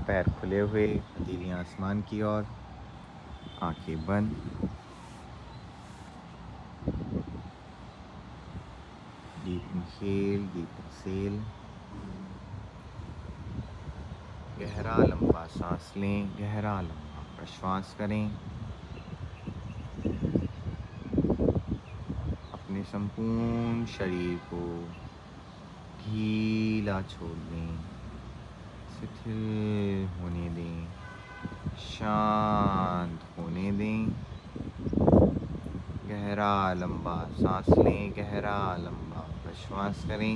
पैर खुले हुए, हथेलियाँ आसमान की ओर, आंखें बंद। Deep inhale, deep exhale. गहरा लंबा सांस लें, गहरा लंबा प्रश्वास करें। अपने संपूर्ण शरीर को ढीला छोड़ दें, शिथिल होने दें, शांत होने दें। गहरा लंबा सांस लें, गहरा लंबा प्रश्वास करें।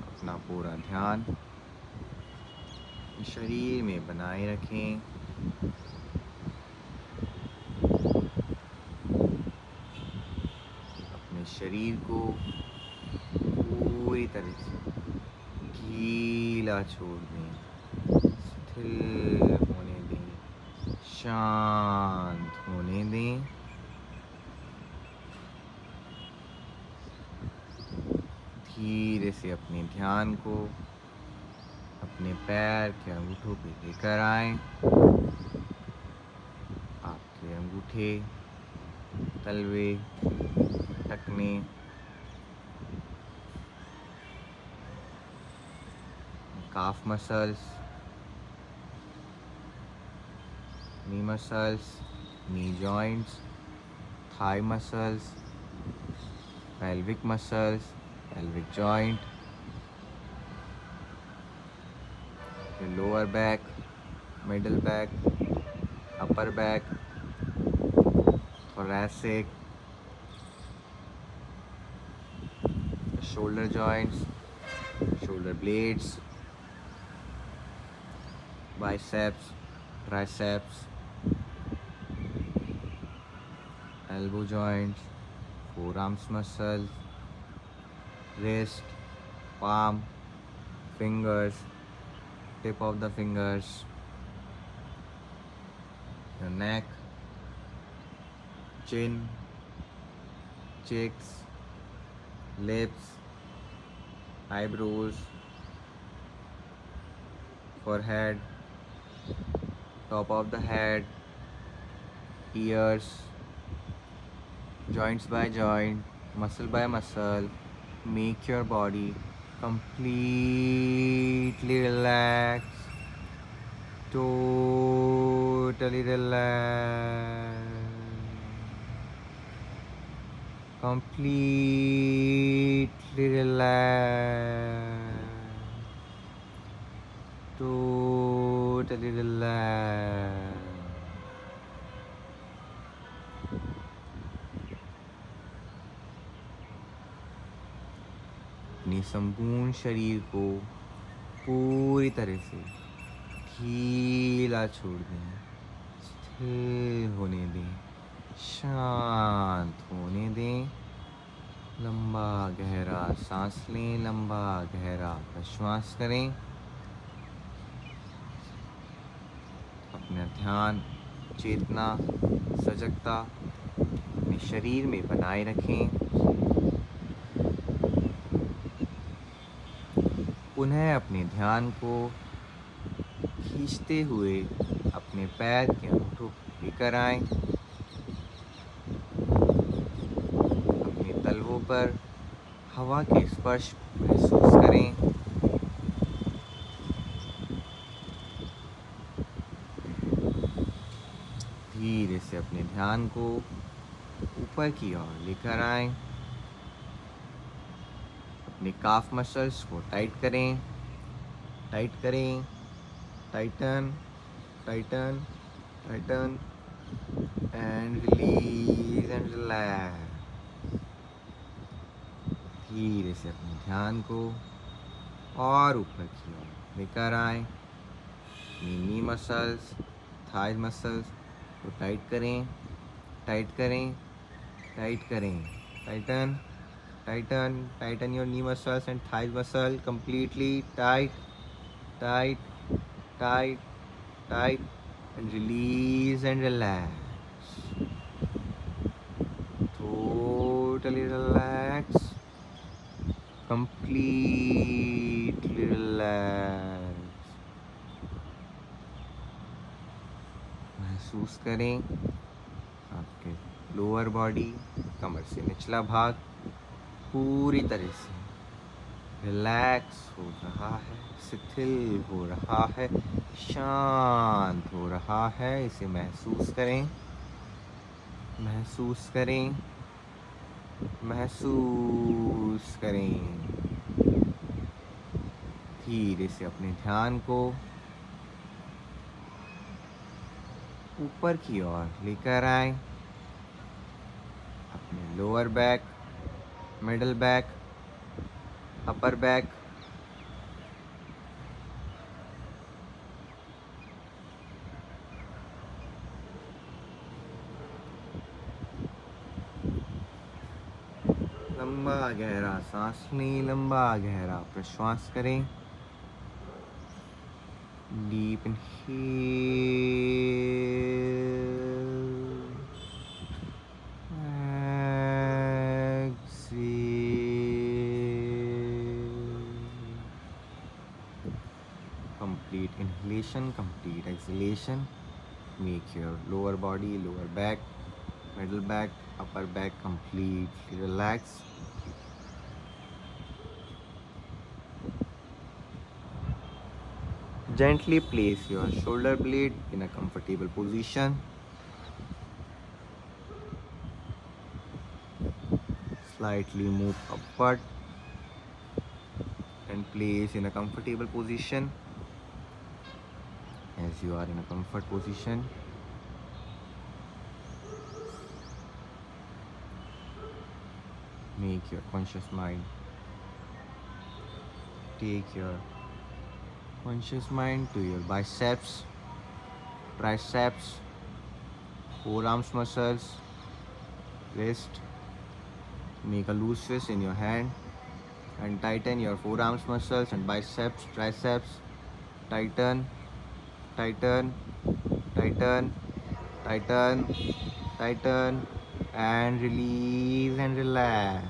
अपना पूरा ध्यान शरीर में बनाए रखें। अपने शरीर को पूरी तरह से ढीला छोड़ दें, शिथिल होने दें, शांत होने दें। धीरे से अपने ध्यान को अपने पैर के अंगूठों पे लेकर आएं। आपके अंगूठे, तलवे, टखने, calf muscles, knee muscles, knee joints, thigh muscles, pelvic muscles, pelvic joint, your lower back, middle back, upper back, thoracic, shoulder joints, shoulder blades, biceps, triceps, elbow joints, forearms muscles, wrist, palm, fingers, tip of the fingers, your neck, chin, cheeks, lips, eyebrows, forehead, top of the head, ears, joints by joint, muscle by muscle. Make your body completely relaxed, totally relaxed, completely relaxed, totally relaxed. अपने संपूर्ण शरीर को पूरी तरह से ढीला छोड़ दें, स्थिर होने दें, शांत होने दें। लंबा गहरा सांस लें, लंबा गहरा प्रश्वास करें। अपना ध्यान, चेतना, सजगता अपने शरीर में बनाए रखें। पुनः अपने ध्यान को खींचते हुए अपने पैर के अंगूठों को लेकर आएं। अपने तलवों पर हवा के स्पर्श को महसूस करें। धीरे से अपने ध्यान को ऊपर की ओर लेकर आएं। अपने काफ मसल्स को टाइट करें, टाइट करें, Titan, Titan, Titan and release and relax. धीरे से अपने ध्यान को और ऊपर की ओर लेकर आएं। नी मसल्स, थाई मसल्स को टाइट करें, टाइट करें, टाइट करें, Titan, tighten, tighten your knee muscles and thigh muscle completely tight, tight, tight, tight, and release and relax. Totally totally relax, completely relax. महसूस करें आपके लोअर बॉडी, कमर से निचला भाग पूरी तरह से रिलैक्स हो रहा है, शिथिल हो रहा है, शांत हो रहा है। इसे महसूस करें, महसूस करें, महसूस करें। धीरे से अपने ध्यान को ऊपर की ओर लेकर आए। अपने lower back, middle back, upper back, लंबा गहरा सांस लें, लंबा गहरा प्रश्वास करें। Deep inhale, complete inhalation, complete exhalation. Make your lower body, lower back, middle back, upper back completely relaxed. Gently place your shoulder blade in a comfortable position. Slightly move upward and place in a comfortable position. As you are in a comfort position, make your conscious mind take your conscious mind to your biceps, triceps, forearms muscles, wrist. Make a loose fist in your hand and tighten your forearms muscles and biceps, triceps. Tighten, tighten, tighten, tighten, tighten, and release and relax.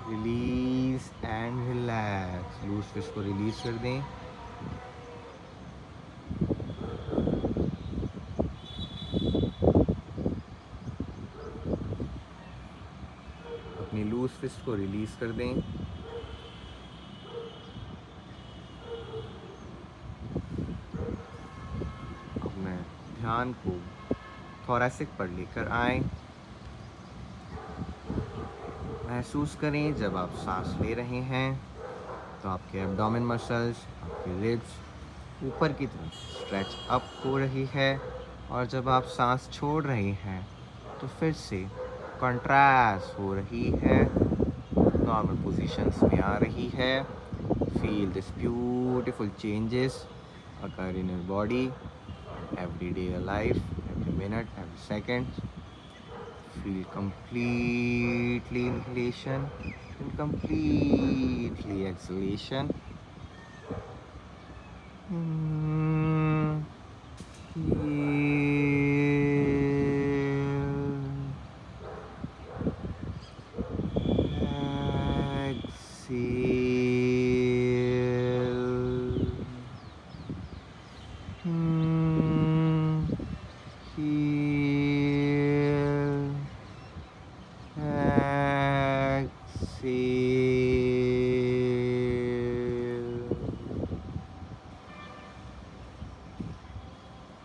Release and relax. Loose fish को release कर दें। अपनी loose fist को release कर दें। अपने ध्यान को थोरैसिक पर लेकर आए। महसूस करें जब आप सांस ले रहे हैं तो आपके एब्डोमेन मसल्स, आपके रिब्स ऊपर की तरफ स्ट्रेच अप हो रही है, और जब आप सांस छोड़ रहे हैं तो फिर से कंट्रैक्ट हो रही है, नॉर्मल पोजीशंस में आ रही है। Feel this beautiful changes occur in your body, everyday life, every minute, every second. Feel completely inhalation and completely exhalation.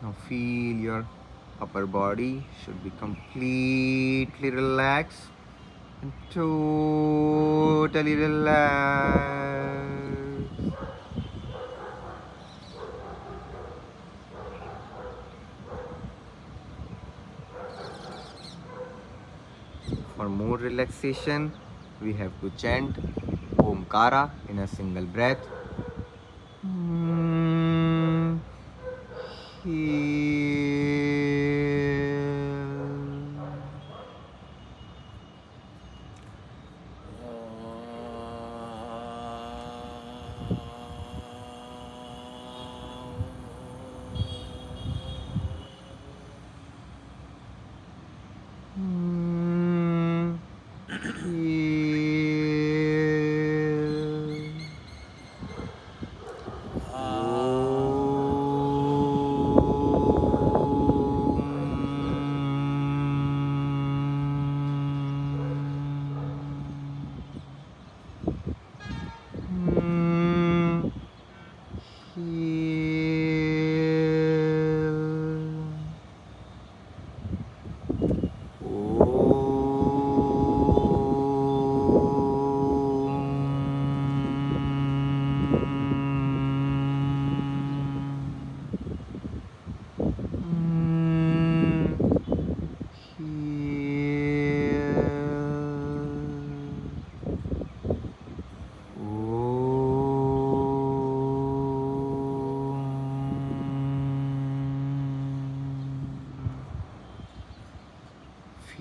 Now feel your upper body should be completely relaxed and totally relaxed. For more relaxation, we have to chant Omkara in a single breath.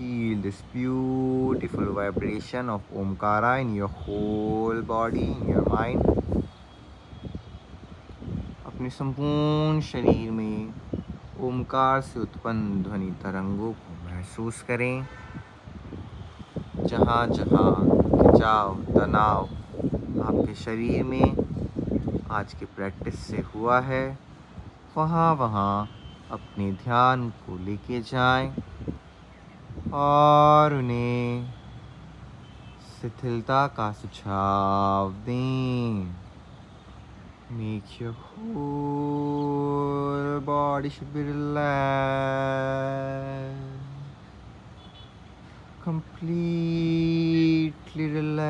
Feel this beautiful vibration of Omkara in your whole body, in your mind. अपने संपूर्ण शरीर में ओमकार से उत्पन्न ध्वनि तरंगों को महसूस करें। जहाँ जहाँ खिंचाव, तनाव आपके शरीर में आज की प्रैक्टिस से हुआ है, वहाँ वहाँ अपने ध्यान को लेके जाएं और उन्हें शिथिलता का सुझाव दें। Make your whole body should be relaxed, completely relaxed,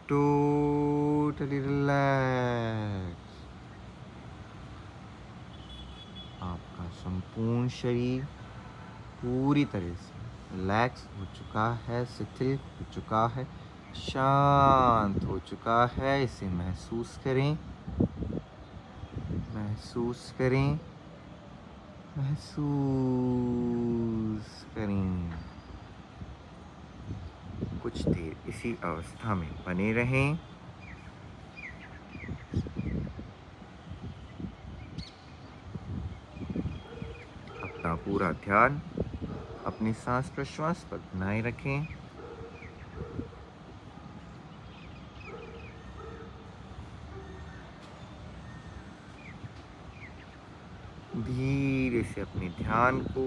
totally relaxed. आपका संपूर्ण शरीर पूरी तरह से रिलैक्स हो चुका है, शिथिल हो चुका है, शांत हो चुका है। इसे महसूस करें, महसूस करें, महसूस करें। कुछ देर इसी अवस्था में बने रहें। अपना पूरा ध्यान अपने सांस प्रश्वास पर बनाए रखें। धीरे से अपने ध्यान को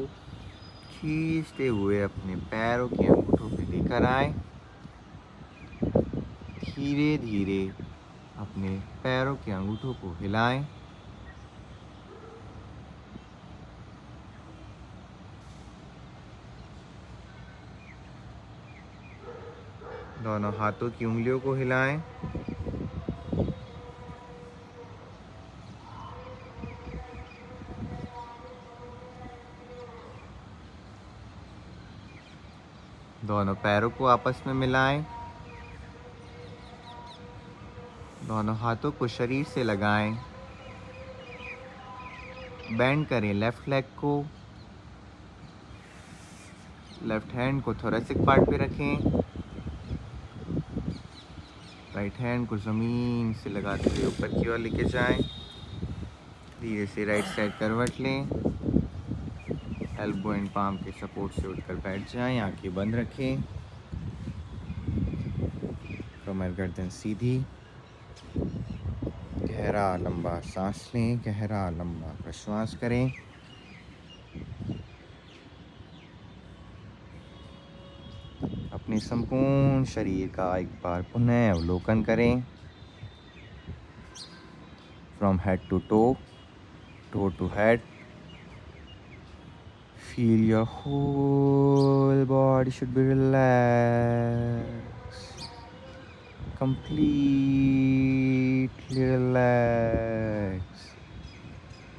खींचते हुए अपने पैरों के अंगूठों पे लेकर आए। धीरे धीरे अपने पैरों के अंगूठों को हिलाएं। दोनों हाथों की उंगलियों को हिलाएं। दोनों पैरों को आपस में मिलाएं। दोनों हाथों को शरीर से लगाएं। बेंड करें लेफ्ट लेग को। लेफ्ट हैंड को थोरैसिक पार्ट पे रखें। राइट हैंड को ज़मीन से लगाते हुए ऊपर की ओर लेके जाएं। धीरे से राइट साइड करवट लें। एल्बो एंड पाम के सपोर्ट से उठकर बैठ जाएं। आंखें बंद रखें। कमर गर्दन सीधी। गहरा लंबा सांस लें। गहरा लंबा प्रश्वास करें। अपने संपूर्ण शरीर का एक बार पुनः अवलोकन करें। From head to toe, toe to head. Feel your whole body should be relaxed, completely relaxed,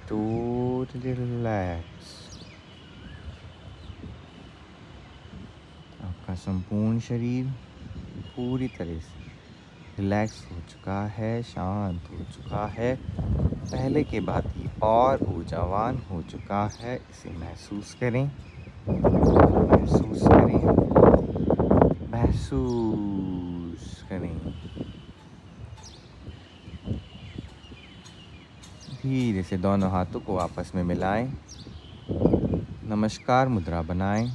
totally relaxed. आपका संपूर्ण शरीर पूरी तरह से रिलैक्स हो चुका है, शांत हो चुका है, पहले के बाद ही और ऊर्जावान हो चुका है। इसे महसूस करें, महसूस करें, महसूस करें। धीरे से दोनों हाथों को आपस में मिलाएं। नमस्कार मुद्रा बनाएं।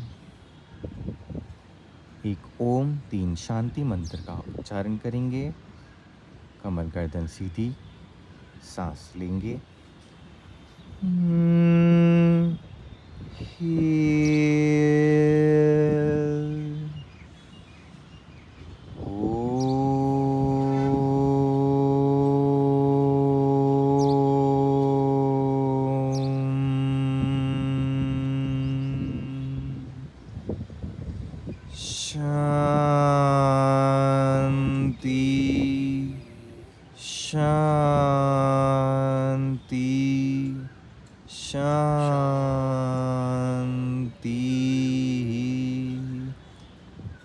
एक ओम 3 शांति मंत्र का उच्चारण करेंगे। कमर गर्दन सीधी, सांस लेंगे।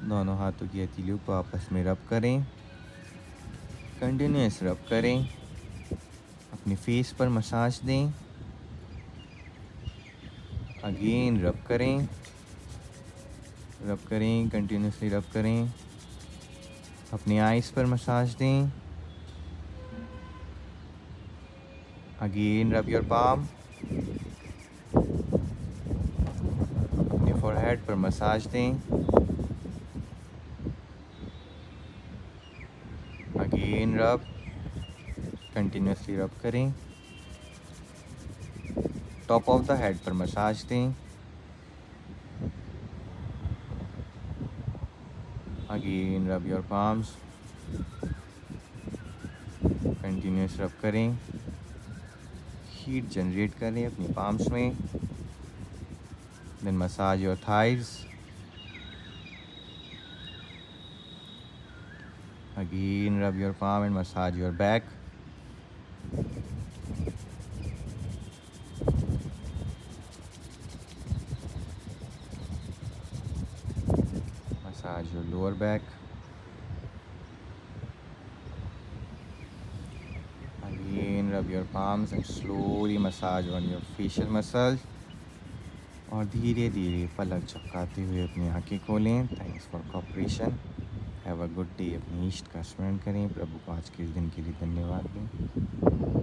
दोनों हाथों की हथेलियों को आपस में रब करें। कंटिन्यूअस रब करें। अपने फेस पर मसाज दें। अगेन रब करें, कंटिन्यूसली रब करें। अपने आइज़ पर मसाज दें। Again rub your palm. अपने फोरहेड पर मसाज दें। अगेन रब, कंटिन्यूसली रब करें। टॉप ऑफ द हेड पर मसाज दें। Again rub your palms, continuous rub करें। हीट जनरेट करें अपनी पाम्स में। Then massage your thighs. Again rub your palm and massage your back. Massage your lower back. Again rub your palms and slowly massage on your facial muscles. और धीरे धीरे पलक झपकाते हुए अपनी आंखें खोलें। Thanks for cooperation. Have a good day. अपने इष्ट का स्मरण करें। प्रभु को आज के दिन के लिए धन्यवाद दें।